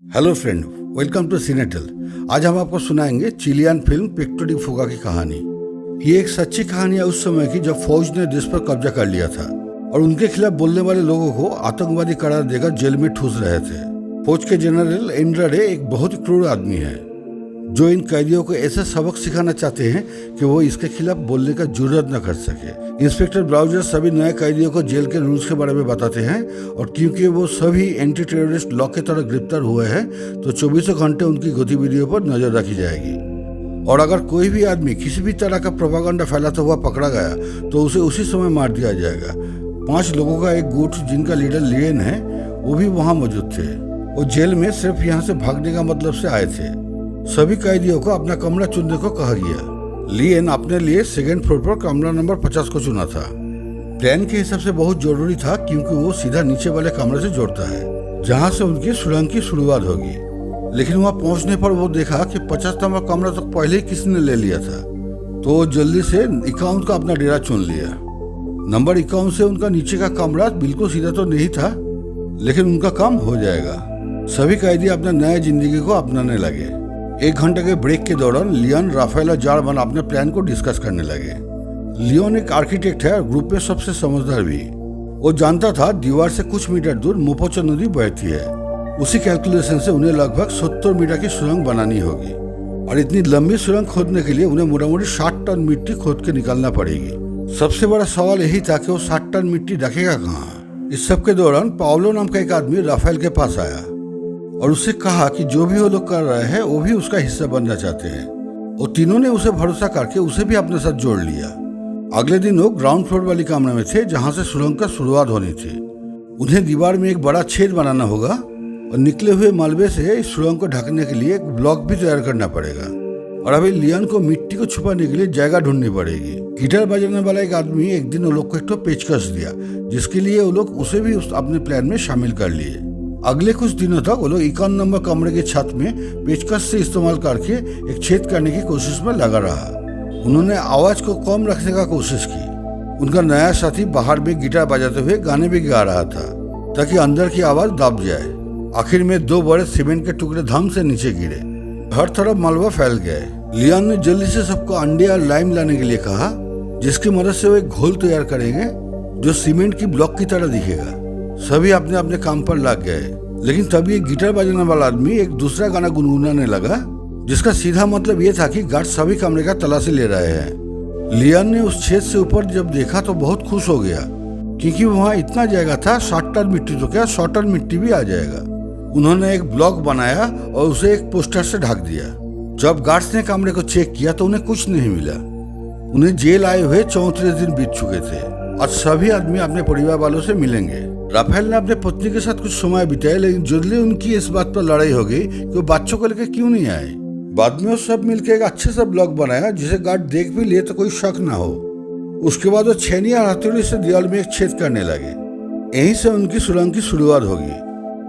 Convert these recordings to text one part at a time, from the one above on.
Hello friend, welcome to सीनेटल। आज हम आपको सुनाएंगे चिलियन फिल्म पुएर्टो डी फुगा की कहानी। ये एक सच्ची कहानी है उस समय की जब फौज ने देश पर कब्जा कर लिया था और उनके खिलाफ बोलने वाले लोगों को आतंकवादी करार देकर जेल में ठूस रहे थे। फौज के जनरल एंड्राडे एक बहुत ही क्रूर आदमी है जो इन कैदियों को ऐसा सबक सिखाना चाहते हैं कि वो इसके खिलाफ बोलने का जुर्रत न कर सके। इंस्पेक्टर ब्राउजर सभी नए कैदियों को जेल के रूल्स के बारे में बताते हैं और क्योंकि वो सभी एंटी टेररिस्ट लॉ के तरह गिरफ्तार हुए हैं तो 24 घंटे उनकी गतिविधियों पर नजर रखी जाएगी। और अगर कोई भी आदमी किसी भी तरह का प्रोपागेंडा फैलाता हुआ पकड़ा गया तो उसे उसी समय मार दिया जाएगा। 5 लोगों का एक गुट जिनका लीडर लियन है वो भी वहाँ मौजूद थे। वो जेल में सिर्फ यहाँ से भागने का मतलब से आए थे। सभी कैदियों को अपना कमरा चुनने को कहा गया। लियन अपने लिए सेकेंड फ्लोर पर कमरा नंबर 50 को चुना था। प्लान के हिसाब से बहुत जरूरी था क्योंकि वो सीधा नीचे वाले कमरे से जोड़ता है जहाँ से उनकी सुरंग की शुरुआत होगी। लेकिन वहाँ पहुँचने पर वो देखा कि 50 नंबर कमरा तो पहले ही किसी ने ले लिया था, तो वो जल्दी से 51 का अपना डेरा चुन लिया। नंबर 51 से उनका नीचे का कमरा बिल्कुल सीधा तो नहीं था, लेकिन उनका काम हो जाएगा। सभी कैदी अपना नया जिंदगी को अपनाने लगे। 1 घंटे के ब्रेक के दौरान लियोन, राफेल और जार्मन अपने प्लान को डिस्कस करने लगे। लियोन एक आर्किटेक्ट है और ग्रुप में सबसे समझदार भी। वो जानता था दीवार से कुछ मीटर दूर मोपोचो नदी बहती है। उसी कैलकुलेशन से उन्हें लगभग 70 मीटर की सुरंग बनानी होगी और इतनी लंबी सुरंग खोदने के लिए उन्हें मोटामोटी 60 टन मिट्टी खोद के निकालना पड़ेगी। सबसे बड़ा सवाल यही था कि वो 60 टन मिट्टी रखेगा कहाँ। इस सब के दौरान पाओलो नाम का एक आदमी राफेल के पास आया और उससे कहा कि जो भी वो लोग कर रहे हैं वो भी उसका हिस्सा बनना चाहते हैं। वो तीनों ने उसे भरोसा करके उसे भी अपने साथ जोड़ लिया। अगले दिन वो ग्राउंड फ्लोर वाली कमरे में थे जहाँ से सुरंग का शुरुआत होनी थी। उन्हें दीवार में एक बड़ा छेद बनाना होगा और निकले हुए मलबे से इस सुरंग को ढकने के लिए एक ब्लॉक भी तैयार करना पड़ेगा। और अभी लियोन को मिट्टी को छुपाने के लिए जगह ढूंढनी पड़ेगी। गिटार बजाने वाला एक आदमी एक दिन वो लोग को एक तो पेचकस दिया जिसके लिए वो लोग उसे भी अपने प्लान में शामिल कर लिए। अगले कुछ दिनों तक वो लोग 51 नंबर कमरे के छत में पेचकस से इस्तेमाल करके एक छेद करने की कोशिश में लगा रहा। उन्होंने आवाज को कम रखने का कोशिश की। उनका नया साथी बाहर में गिटार बजाते हुए गाने भी गा रहा था ताकि अंदर की आवाज दब जाए। आखिर में 2 बड़े सीमेंट के टुकड़े धम से नीचे गिरे। हर तरफ मलबा फैल गए। लियोन ने जल्दी से सबको अंडे और लाइम लाने के लिए कहा जिसकी मदद से वो एक घोल तैयार करेंगे जो सीमेंट की ब्लॉक की तरह दिखेगा। सभी अपने अपने काम पर लग गए। लेकिन तभी एक गिटार बजाने वाला आदमी एक दूसरा गाना गुनगुनाने लगा जिसका सीधा मतलब ये था कि गार्ड सभी कमरे का तलाशी ले रहे हैं। लियोन ने उस छेद से ऊपर जब देखा तो बहुत खुश हो गया क्योंकि वहाँ इतना जगह था 60 टन मिट्टी तो क्या 100 टन मिट्टी भी आ जाएगा। उन्होंने एक ब्लॉक बनाया और उसे एक पोस्टर से ढक दिया। जब गार्ड्स ने कमरे को चेक किया तो उन्हें कुछ नहीं मिला। उन्हें जेल आए हुए 34 दिन बीत चुके थे और सभी आदमी अपने परिवार वालों से मिलेंगे। राफेल ने अपने पत्नी के साथ कुछ समय बिताया, लेकिन जल्दी उनकी इस बात पर लड़ाई हो गई कि वो बच्चों को लेकर क्यों नहीं आए। बाद में वो सब मिलकर एक अच्छे सा ब्लॉक बनाया जिसे गार्ड देख भी लिए तो कोई शक ना हो। उसके बाद वो छेनी और हथौड़ी से दीवार में एक छेद करने लगे। यहीं से उनकी सुरंग की शुरुआत होगी।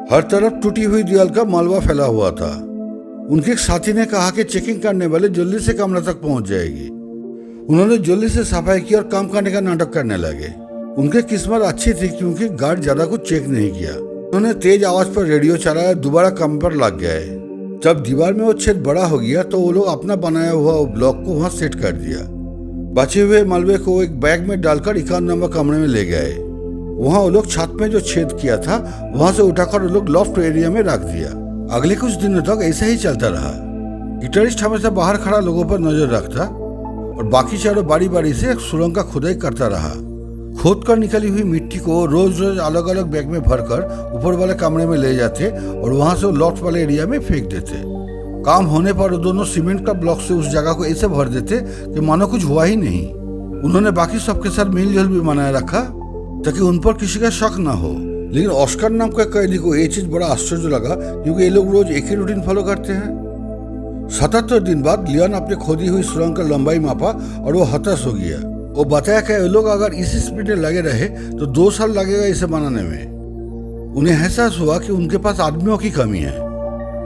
हर तरफ टूटी हुई दीवार का मलबा फैला हुआ था। उनके एक साथी ने कहा कि चेकिंग करने वाले जल्दी से कमरा तक पहुंच जाएगी। उन्होंने जल्दी से सफाई की और काम करने का नाटक करने लगे। उनकी किस्मत अच्छी थी क्योंकि गार्ड ज्यादा कुछ चेक नहीं किया। उन्होंने तेज आवाज पर रेडियो चलाया, दोबारा काम पर लग गए। जब दीवार में वो छेद बड़ा हो गया तो वो लोग अपना बनाया हुआ ब्लॉक को वहां सेट कर दिया। बचे हुए मलबे को एक बैग में डालकर 51 नंबर कमरे में ले गए। वहाँ वो लोग छत में जो छेद किया था वहां से उठाकर वो लोग लॉफ्ट एरिया में रख दिया। अगले कुछ दिनों तक ऐसा ही चलता रहा। गिटारिस्ट हमेशा बाहर खड़ा लोगों पर नजर रखता और बाकी चारों बारी बारी से एक सुरंग का खुदाई करता रहा। खोद कर निकली हुई मिट्टी को रोज रोज अलग अलग बैग में भरकर ऊपर वाले कमरे में ले जाते और वहां से लॉफ्ट वाले एरिया में फेंक देते। काम होने पर वो दोनों सीमेंट का ब्लॉक से उस जगह को ऐसे भर देते कि मानो कुछ हुआ ही नहीं। उन्होंने बाकी सबके साथ मिलजुल भी बनाए रखा ताकि उन पर किसी का शक ना हो। लेकिन ऑस्कर नाम का कैदी को ये चीज बड़ा आश्चर्य लगा क्योंकि ये लोग रोज एक ही रूटीन फॉलो करते हैं। 77 दिन बाद लियोन अपनी खोदी हुई सुरंग का लंबाई मापा और वो हताश हो गया। वो बताया कि ये लोग अगर इसी स्पीड में लगे रहे तो 2 साल लगेगा इसे बनाने में। उन्हें एहसास हुआ कि उनके पास आदमियों की कमी है।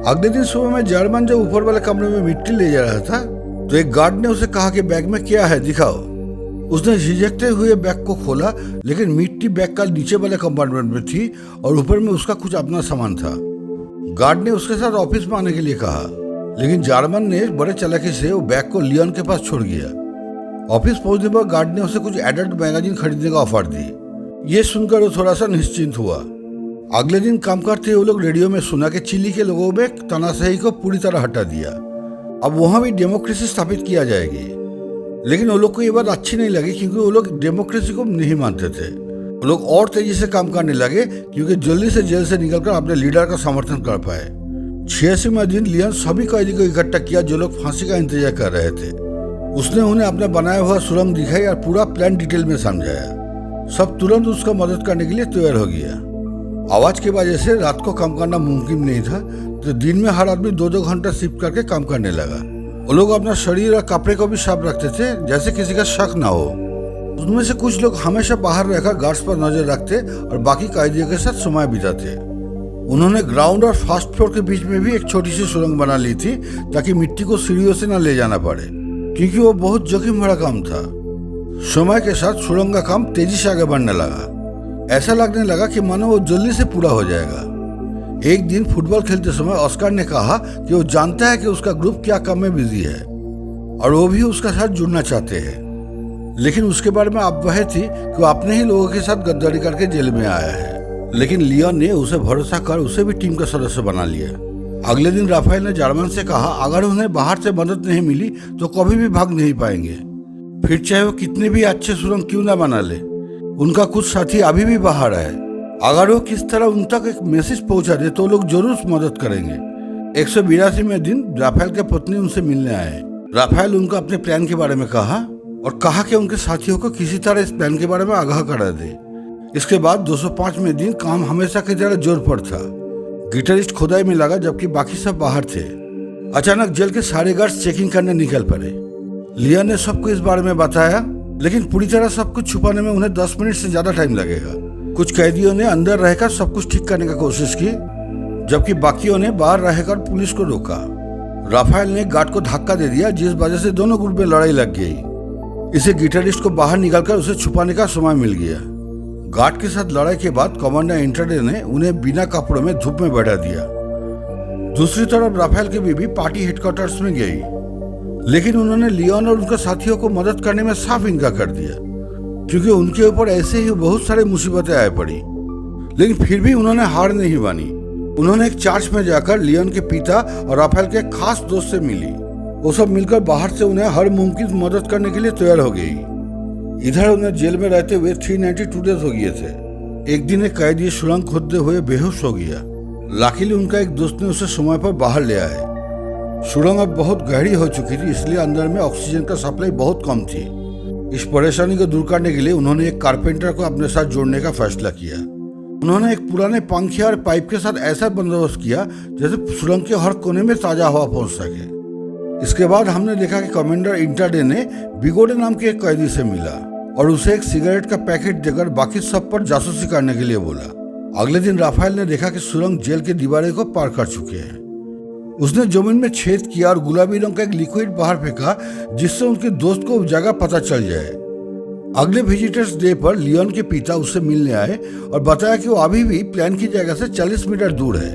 अगले दिन सुबह में जर्मन जब ऊपर वाले कमरे में मिट्टी ले जा रहा था तो एक गार्ड ने उसे कहा कि बैग में क्या है दिखाओ। उसने झिझकते हुए बैग को खोला, लेकिन मिट्टी बैग का नीचे वाले कंपार्टमेंट में थी और ऊपर में उसका कुछ अपना सामान था। गार्ड ने उसके साथ ऑफिस में आने के लिए कहा, लेकिन जार्मन ने बड़े चालाकी से वो बैग को लियोन के पास छोड़ गया। ऑफिस पहुंचने पर गार्ड ने उसे कुछ एडल्ट मैगजीन खरीदने का ऑफर दी। ये सुनकर वो थोड़ा सा निश्चिंत हुआ। अगले दिन काम करते वो लोग रेडियो में सुना कि चिली के लोगों में तानाशाही को पूरी तरह हटा दिया, अब वहां भी डेमोक्रेसी स्थापित किया जाएगी। लेकिन वो लोग को ये बात अच्छी नहीं लगी, क्योंकि वो लोग डेमोक्रेसी को नहीं मानते थे। वो लोग और तेजी से काम करने लगे, क्योंकि जल्दी से जेल से निकलकर अपने लीडर का समर्थन कर पाए। 86वें दिन लियोन सभी कैदी को इकट्ठा किया जो लोग फांसी का इंतजार कर रहे थे। उसने उन्हें अपना बनाया हुआ सुरंग दिखाई और पूरा प्लान डिटेल में समझाया। सब तुरंत उसका मदद करने के लिए तैयार हो गया। आवाज की वजह से रात को काम करना मुमकिन नहीं था, तो दिन में हर आदमी 2-2 घंटा शिफ्ट करके काम करने लगा। वो लोग अपना शरीर और कपड़े को भी साफ रखते थे, जैसे किसी का शक ना हो। उनमें से कुछ लोग हमेशा बाहर रहकर गार्ड्स पर नजर रखते और बाकी कैदियों के साथ समय बिताते। उन्होंने ग्राउंड और फर्स्ट फ्लोर के बीच में भी एक छोटी सी सुरंग बना ली थी, ताकि मिट्टी को सीढ़ियों से न ले जाना पड़े, क्योंकि वो बहुत जोखिम भरा काम था। समय के साथ सुरंग का काम तेजी से आगे बढ़ने लगा। ऐसा लगने लगा कि मानो वो जल्दी से पूरा हो जाएगा। एक दिन फुटबॉल खेलते समय ऑस्कर ने कहा कि वो जानता है कि उसका ग्रुप क्या काम में बिजी है और वो भी उसका साथ जुड़ना चाहते हैं, लेकिन उसके बारे में अफवाहें थी कि वो अपने ही लोगों के साथ गद्दारी करके जेल में आया है। लेकिन लियोन ने उसे भरोसा कर उसे भी टीम का सदस्य बना लिया। अगले दिन राफेल ने जार्मन से कहा, अगर उन्हें बाहर से मदद नहीं मिली तो कभी भी भाग नहीं पाएंगे, फिर चाहे वो कितने भी अच्छे सुरंग क्यों ना बना ले। उनका कुछ साथी अभी भी बाहर है, अगर वो किस तरह उन तक एक मैसेज पहुंचा दे तो लोग जरूर मदद करेंगे। 182वें दिन राफेल के पत्नी उनसे मिलने आए। राफेल उनको अपने प्लान के बारे में कहा और कहा कि उनके साथियों को किसी तरह इस प्लान के बारे में आगाह करा दे। इसके बाद 205वें दिन काम हमेशा की तरह जोर पर था। गिटारिस्ट खुदाई में लगा, जबकि बाकी सब बाहर थे। अचानक जेल के सारे गार्ड्स चेकिंग करने निकल पड़े। लियोन ने सबको इस बारे में बताया, लेकिन पूरी तरह सब कुछ छुपाने में उन्हें 10 मिनट से ज्यादा टाइम लगेगा। कुछ कैदियों ने अंदर रहकर सब कुछ ठीक करने की कोशिश की, जबकि बाकियों ने बाहर रहकर पुलिस को रोका। राफेल ने गार्ड को धक्का दे दिया, जिस वजह से दोनों ग्रुप में लड़ाई लग गई। इसे गिटारिस्ट को बाहर निकालकर उसे छुपाने का समय मिल गया। गार्ड के साथ लड़ाई के बाद कमांडर इंटरडे ने उन्हें बिना कपड़ों में धूप में बैठा दिया। दूसरी तरफ राफेल की बीवी पार्टी हेडक्वार्टर्स में गई, लेकिन उन्होंने लियोन और उनके साथियों को मदद करने में साफ इनकार कर दिया, क्योंकि उनके ऊपर ऐसे ही बहुत सारी मुसीबतें आ पड़ी। लेकिन फिर भी उन्होंने हार नहीं मानी। उन्होंने एक चर्च में जाकर लियोन के पिता और राफेल के खास दोस्त से मिली। वो सब मिलकर बाहर से उन्हें हर मुमकिन मदद करने के लिए तैयार हो गई। इधर उन्हें जेल में रहते हुए 392 डेज हो गए थे। एक दिन एक कैदी सुरंग खोदते हुए बेहोश हो गया। लाकीली उनका एक दोस्त ने उसे समय पर बाहर ले आए। सुरंग अब बहुत गहरी हो चुकी थी, इसलिए अंदर में ऑक्सीजन का सप्लाई बहुत कम थी। इस परेशानी को दूर करने के लिए उन्होंने एक कारपेंटर को अपने साथ जोड़ने का फैसला किया। उन्होंने एक पुराने पंखे और पाइप के साथ ऐसा बंदोबस्त किया जैसे सुरंग के हर कोने में ताजा हवा पहुंच सके। इसके बाद हमने देखा कि कमांडर इंटरडे ने बिगोडे नाम के एक कैदी से मिला और उसे एक सिगरेट का पैकेट देकर बाकी सब पर जासूसी करने के लिए बोला। अगले दिन राफेल ने देखा कि सुरंग जेल की दीवारें को पार कर चुके हैं। उसने जमीन में छेद किया और गुलाबी रंग का एक लिक्विड बाहर फेंका, जिससे उनके दोस्त को जगह पता चल जाए। अगले विजिटर्स डे पर लियोन के पिता उससे मिलने आए और बताया कि वो अभी भी प्लान की जगह से 40 मीटर दूर है।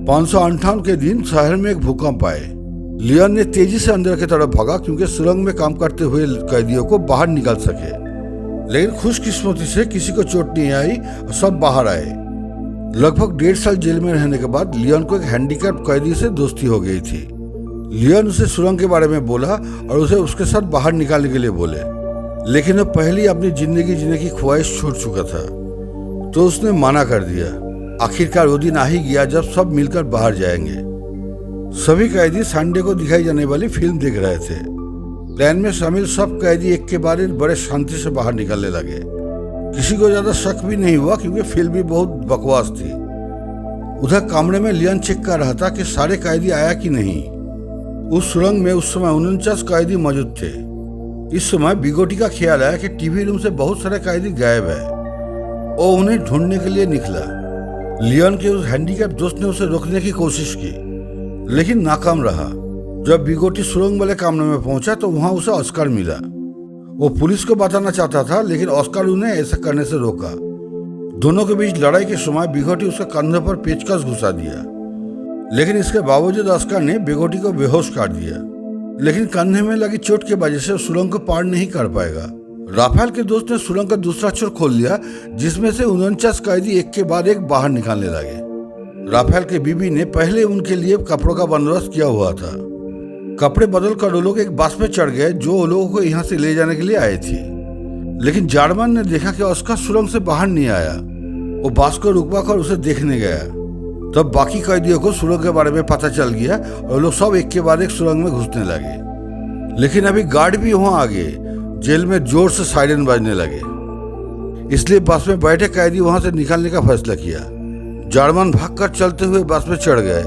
558 के दिन शहर में एक भूकंप आए। लियोन ने तेजी से अंदर की तरफ भागा, क्योंकि सुरंग में काम करते हुए कैदियों को बाहर निकाल सके। लेकिन खुशकिस्मती से किसी को चोट नहीं आई और सब बाहर आए। लगभग 1.5 साल जेल में रहने के बाद लियोन को एक हैंडीकैप कैदी से दोस्ती हो गई थी। लियोन उसे सुरंग के बारे में बोला और उसे उसके साथ बाहर निकालने के लिए बोले, लेकिन वो पहले ही अपनी जिंदगी जीने की ख्वाहिश छोड़ चुका था, तो उसने मना कर दिया। आखिरकार वो दिन आ ही गया जब सब मिलकर बाहर जाएंगे। सभी कैदी संडे को दिखाई जाने वाली फिल्म देख रहे थे। प्लान में शामिल सब कैदी एक के बाद बड़े शांति से बाहर निकलने लगे। किसी को ज्यादा शक भी नहीं हुआ, क्योंकि फिल्म भी बहुत बकवास थी। उधर कमरे में लियोन चेक कर रहा था कि सारे कैदी आया कि नहीं। उस सुरंग में उस समय 49 कैदी मौजूद थे। इस समय बिगोटी का ख्याल आया कि टीवी रूम से बहुत सारे कैदी गायब है। वो उन्हें ढूंढने के लिए निकला। लियोन के उस हैंडीकैप दोस्त ने उसे रोकने की कोशिश की, लेकिन नाकाम रहा। जब बिगोटी सुरंग वाले कमरे में पहुंचा तो वहां उसे ऑस्कर मिला। वो पुलिस को बताना चाहता था, लेकिन ऑस्कर उन्हें ऐसा करने से रोका। दोनों के बीच लड़ाई के समय बिगोटी उसके कंधे पर पेचकस घुसा दिया। लेकिन इसके बावजूद ऑस्कर ने बेगोटी को बेहोश कर दिया, लेकिन कंधे में लगी चोट की वजह से सुरंग को पार नहीं कर पाएगा। राफेल के दोस्त ने सुरंग का दूसरा छोर खोल लिया, जिसमें से 49 कैदी एक के बाद एक बाहर निकालने लगे। राफेल के बीबी ने पहले उनके लिए कपड़ों का बंदोबस्त किया हुआ था। कपड़े बदल कर वो लोग एक बस पे चढ़ गए जो लोगों को यहाँ से ले जाने के लिए आए थी। लेकिन जार्मन ने देखा कि ऑस्कर सुरंग से बाहर नहीं आया। वो बस को रुकवा कर उसे देखने गया। तब बाकी कैदियों को सुरंग के बारे में पता चल गया और लोग सब एक के बाद एक सुरंग में घुसने लगे। लेकिन अभी गार्ड भी वहां आ गए। जेल में जोर से साइरन बजने लगे, इसलिए बस में बैठे कैदी वहां से निकलने का फैसला किया। जार्मन भागकर चलते हुए बस में चढ़ गए।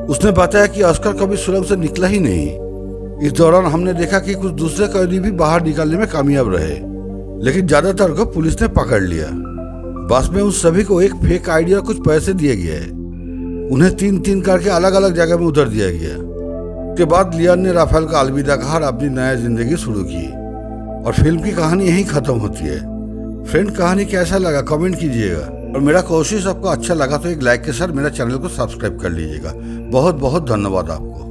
उसने बताया कि ऑस्कर कभी सुरंग से निकला ही नहीं। इस दौरान हमने देखा कि कुछ दूसरे कैदी भी बाहर निकलने में कामयाब रहे, लेकिन ज्यादातर को पुलिस ने पकड़ लिया। बस में उन सभी को एक फेक आईडी और कुछ पैसे दिए गए। उन्हें 3-3 करके अलग अलग जगह में उतर दिया गया। उसके बाद लियान ने राफेल का अलविदा कहा और अपनी नया जिंदगी शुरू की। और फिल्म की कहानी यहीं खत्म होती है। फ्रेंड, कहानी कैसा लगा कमेंट कीजिएगा, और मेरा कोशिश आपको अच्छा लगा तो एक लाइक के साथ मेरा चैनल को सब्सक्राइब कर लीजिएगा। बहुत बहुत धन्यवाद आपको।